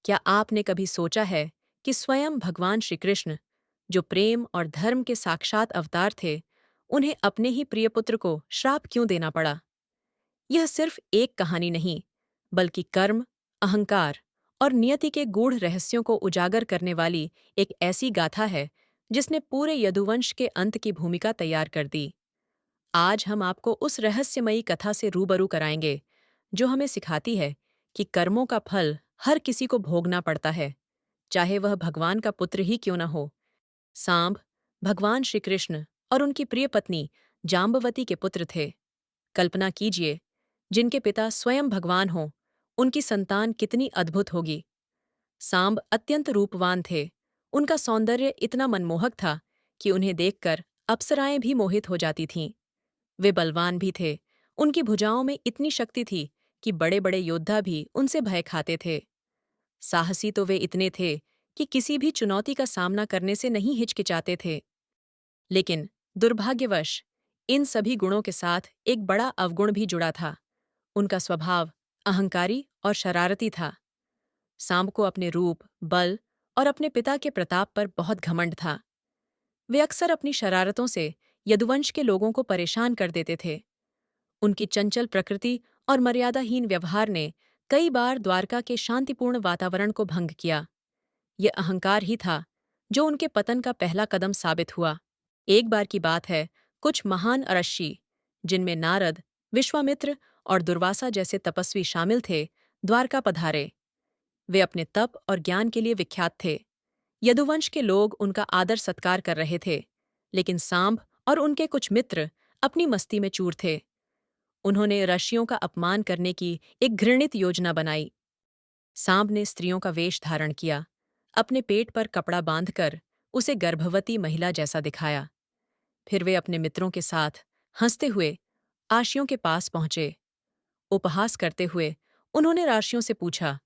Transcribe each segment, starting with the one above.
क्या आपने कभी सोचा है कि स्वयं भगवान श्री कृष्ण, जो प्रेम और धर्म के साक्षात अवतार थे, उन्हें अपने ही प्रिय पुत्र को श्राप क्यों देना पड़ा? यह सिर्फ एक कहानी नहीं, बल्कि कर्म, अहंकार और नियति के गूढ़ रहस्यों को उजागर करने वाली एक ऐसी गाथा है जिसने पूरे यदुवंश के अंत की भूमिका तैयार कर दी। आज हम आपको उस रहस्यमयी कथा से रूबरू कराएंगे, जो हमें सिखाती है कि कर्मों का फल हर किसी को भोगना पड़ता है, चाहे वह भगवान का पुत्र ही क्यों न हो। सांब, भगवान श्री कृष्ण और उनकी प्रिय पत्नी जाम्बवती के पुत्र थे। कल्पना कीजिए, जिनके पिता स्वयं भगवान हों, उनकी संतान कितनी अद्भुत होगी। सांब अत्यंत रूपवान थे। उनका सौंदर्य इतना मनमोहक था कि उन्हें देखकर अप्सराएं भी मोहित हो जाती थीं। वे बलवान भी थे। उनकी भुजाओं में इतनी शक्ति थी कि बड़े-बड़े योद्धा भी उनसे भय खाते थे। साहसी तो वे इतने थे कि किसी भी चुनौती का सामना करने से नहीं हिचकिचाते थे। लेकिन दुर्भाग्यवश इन सभी गुणों के साथ एक बड़ा अवगुण भी जुड़ा था। उनका स्वभाव अहंकारी और शरारती था। सांब को अपने रूप, बल और अपने पिता के प्रताप पर बहुत घमंड था। वे अक्सर अपनी शरारतों से यदुवंश के लोगों को परेशान कर देते थे। उनकी चंचल प्रकृति और मर्यादाहीन व्यवहार ने कई बार द्वारका के शांतिपूर्ण वातावरण को भंग किया। ये अहंकार ही था जो उनके पतन का पहला कदम साबित हुआ। एक बार की बात है, कुछ महान अरश्शी, जिनमें नारद, विश्वामित्र और दुर्वासा जैसे तपस्वी शामिल थे, द्वारका पधारे। वे अपने तप और ज्ञान के लिए विख्यात थे। यदुवंश के लोग उनका आदर सत्कार कर रहे थे, लेकिन सांब और उनके कुछ मित्र अपनी मस्ती में चूर थे। उन्होंने ऋषियों का अपमान करने की एक घृणित योजना बनाई। सांब ने स्त्रियों का वेश धारण किया, अपने पेट पर कपड़ा बांधकर उसे गर्भवती महिला जैसा दिखाया। फिर वे अपने मित्रों के साथ हंसते हुए आशियों के पास पहुंचे। उपहास करते हुए उन्होंने राशियों से पूछा,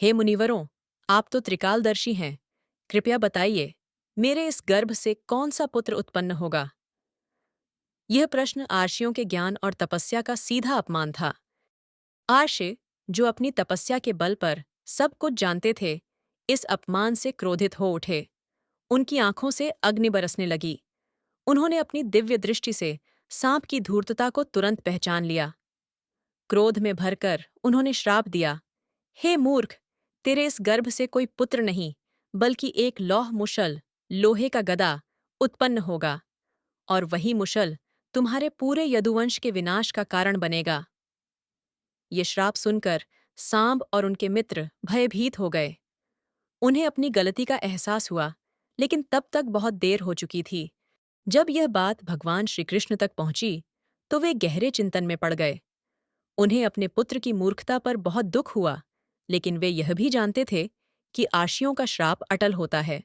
हे मुनिवरों, आप तो त्रिकालदर्शी हैं, कृपया बताइए, मेरे इस गर्भ से कौन सा पुत्र उत्पन्न होगा? यह प्रश्न आर्षियों के ज्ञान और तपस्या का सीधा अपमान था। आर्षे, जो अपनी तपस्या के बल पर सब कुछ जानते थे, इस अपमान से क्रोधित हो उठे। उनकी आंखों से अग्नि बरसने लगी। उन्होंने अपनी दिव्य दृष्टि से सांप की धूर्तता को तुरंत पहचान लिया। क्रोध में भरकर उन्होंने श्राप दिया, हे मूर्ख, तेरे इस गर्भ से कोई पुत्र नहीं, बल्कि एक लौह मुशल, लोहे का गदा, उत्पन्न होगा, और वही मुशल तुम्हारे पूरे यदुवंश के विनाश का कारण बनेगा। ये श्राप सुनकर सांब और उनके मित्र भयभीत हो गए। उन्हें अपनी गलती का एहसास हुआ, लेकिन तब तक बहुत देर हो चुकी थी। जब यह बात भगवान श्री कृष्ण तक पहुंची, तो वे गहरे चिंतन में पड़ गए। उन्हें अपने पुत्र की मूर्खता पर बहुत दुख हुआ, लेकिन वे यह भी जानते थे कि आशियों का श्राप अटल होता है।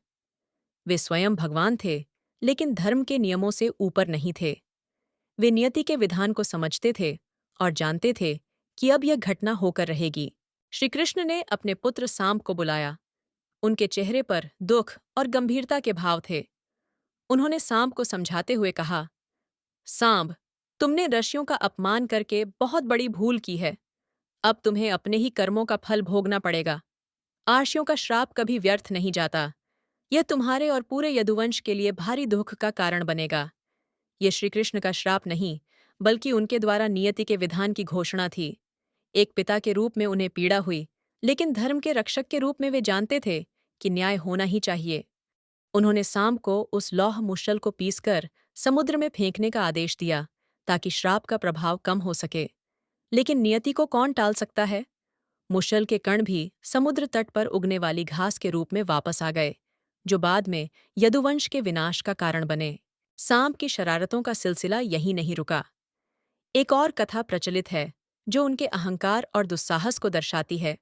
वे स्वयं भगवान थे, लेकिन धर्म के नियमों से ऊपर नहीं थे। वे नियति के विधान को समझते थे और जानते थे कि अब यह घटना होकर रहेगी। श्री कृष्ण ने अपने पुत्र सांब को बुलाया। उनके चेहरे पर दुख और गंभीरता के भाव थे। उन्होंने सांब को समझाते हुए कहा, सांब, तुमने ऋषियों का अपमान करके बहुत बड़ी भूल की है। अब तुम्हें अपने ही कर्मों का फल भोगना पड़ेगा। आर्षियों का श्राप कभी व्यर्थ नहीं जाता। यह तुम्हारे और पूरे यदुवंश के लिए भारी दुख का कारण बनेगा। यह श्री कृष्ण का श्राप नहीं, बल्कि उनके द्वारा नियति के विधान की घोषणा थी। एक पिता के रूप में उन्हें पीड़ा हुई, लेकिन धर्म के रक्षक के रूप में वे जानते थे कि न्याय होना ही चाहिए। उन्होंने सांब को उस लौह मुश्तल को पीसकर समुद्र में फेंकने का आदेश दिया, ताकि श्राप का प्रभाव कम हो सके। लेकिन नियति को कौन टाल सकता है? मुश्तल के कण भी समुद्र तट पर उगने वाली घास के रूप में वापस आ गए, जो बाद में यदुवंश के विनाश का कारण बने। सांब की शरारतों का सिलसिला यहीं नहीं रुका। एक और कथा प्रचलित है, जो उनके अहंकार और दुस्साहस को दर्शाती है।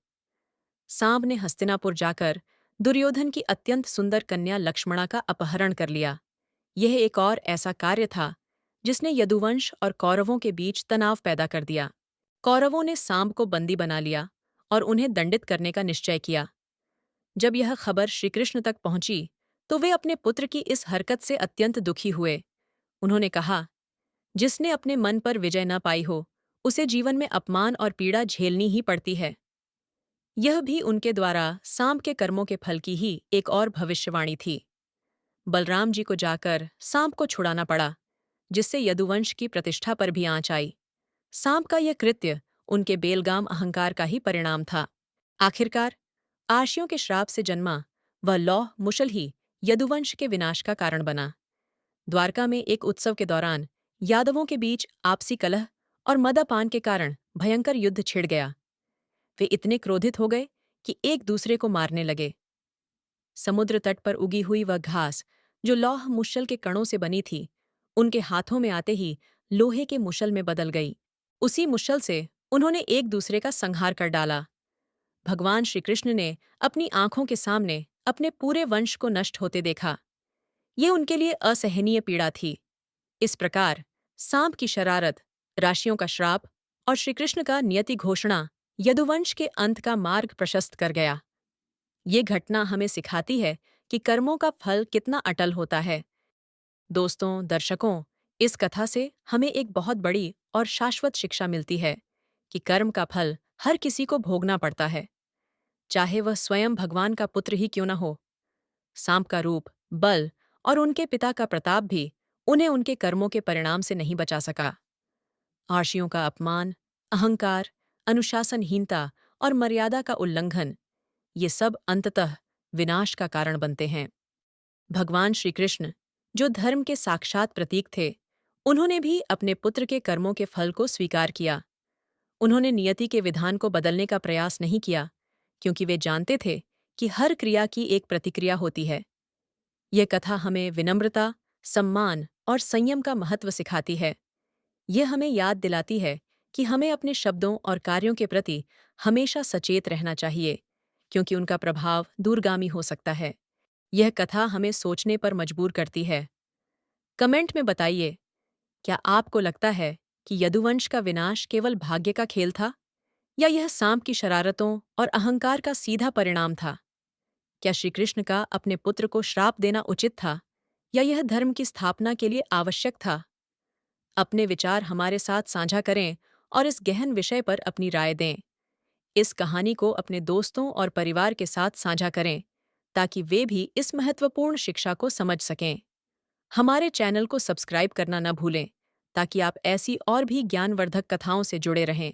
सांब ने हस्तिनापुर जाकर दुर्योधन की अत्यंत सुंदर कन्या लक्ष्मणा का अपहरण कर लिया। यह एक और ऐसा कार्य था जिसने यदुवंश और कौरवों के बीच तनाव पैदा कर दिया। कौरवों ने सांब को बंदी बना लिया और उन्हें दंडित करने का निश्चय किया। जब यह खबर श्रीकृष्ण तक पहुंची, तो वे अपने पुत्र की इस हरकत से अत्यंत दुखी हुए। उन्होंने कहा, जिसने अपने मन पर विजय न पाई हो, उसे जीवन में अपमान और पीड़ा झेलनी ही पड़ती है। यह भी उनके द्वारा सांप के कर्मों के फल की ही एक और भविष्यवाणी थी। बलराम जी को जाकर सांप को छुड़ाना पड़ा, जिससे यदुवंश की प्रतिष्ठा पर भी आंच आई। सांप का यह कृत्य उनके बेलगाम अहंकार का ही परिणाम था। आखिरकार आर्षियों के श्राप से जन्मा वह लौह मुशल ही यदुवंश के विनाश का कारण बना। द्वारका में एक उत्सव के दौरान यादवों के बीच आपसी कलह और मदापान के कारण भयंकर युद्ध छिड़ गया। वे इतने क्रोधित हो गए कि एक दूसरे को मारने लगे। समुद्र तट पर उगी हुई वह घास, जो लौह मुशल के कणों से बनी थी, उनके हाथों में आते ही लोहे के मुशल में बदल गई। उसी मुशल से उन्होंने एक दूसरे का संहार कर डाला। भगवान श्री कृष्ण ने अपनी आंखों के सामने अपने पूरे वंश को नष्ट होते देखा। ये उनके लिए असहनीय पीड़ा थी। इस प्रकार सांप की शरारत, राशियों का श्राप और श्रीकृष्ण का नियति घोषणा यदुवंश के अंत का मार्ग प्रशस्त कर गया। ये घटना हमें सिखाती है कि कर्मों का फल कितना अटल होता है। दोस्तों, दर्शकों, इस कथा से हमें एक बहुत बड़ी और शाश्वत शिक्षा मिलती है कि कर्म का फल हर किसी को भोगना पड़ता है, चाहे वह स्वयं भगवान का पुत्र ही क्यों न हो। सांप का रूप, बल और उनके पिता का प्रताप भी उन्हें उनके कर्मों के परिणाम से नहीं बचा सका। आर्षियों का अपमान, अहंकार, अनुशासनहीनता और मर्यादा का उल्लंघन, ये सब अंततः विनाश का कारण बनते हैं। भगवान श्री कृष्ण, जो धर्म के साक्षात प्रतीक थे, उन्होंने भी अपने पुत्र के कर्मों के फल को स्वीकार किया। उन्होंने नियति के विधान को बदलने का प्रयास नहीं किया, क्योंकि वे जानते थे कि हर क्रिया की एक प्रतिक्रिया होती है। यह कथा हमें विनम्रता, सम्मान और संयम का महत्व सिखाती है। यह हमें याद दिलाती है कि हमें अपने शब्दों और कार्यों के प्रति हमेशा सचेत रहना चाहिए, क्योंकि उनका प्रभाव दूरगामी हो सकता है। यह कथा हमें सोचने पर मजबूर करती है। कमेंट में बताइए, क्या आपको लगता है कि यदुवंश का विनाश केवल भाग्य का खेल था, या यह सांप की शरारतों और अहंकार का सीधा परिणाम था? क्या श्री कृष्ण का अपने पुत्र को श्राप देना उचित था, या यह धर्म की स्थापना के लिए आवश्यक था? अपने विचार हमारे साथ साझा करें और इस गहन विषय पर अपनी राय दें। इस कहानी को अपने दोस्तों और परिवार के साथ साझा करें, ताकि वे भी इस महत्वपूर्ण शिक्षा को समझ सकें। हमारे चैनल को सब्सक्राइब करना न भूलें, ताकि आप ऐसी और भी ज्ञानवर्धक कथाओं से जुड़े रहें।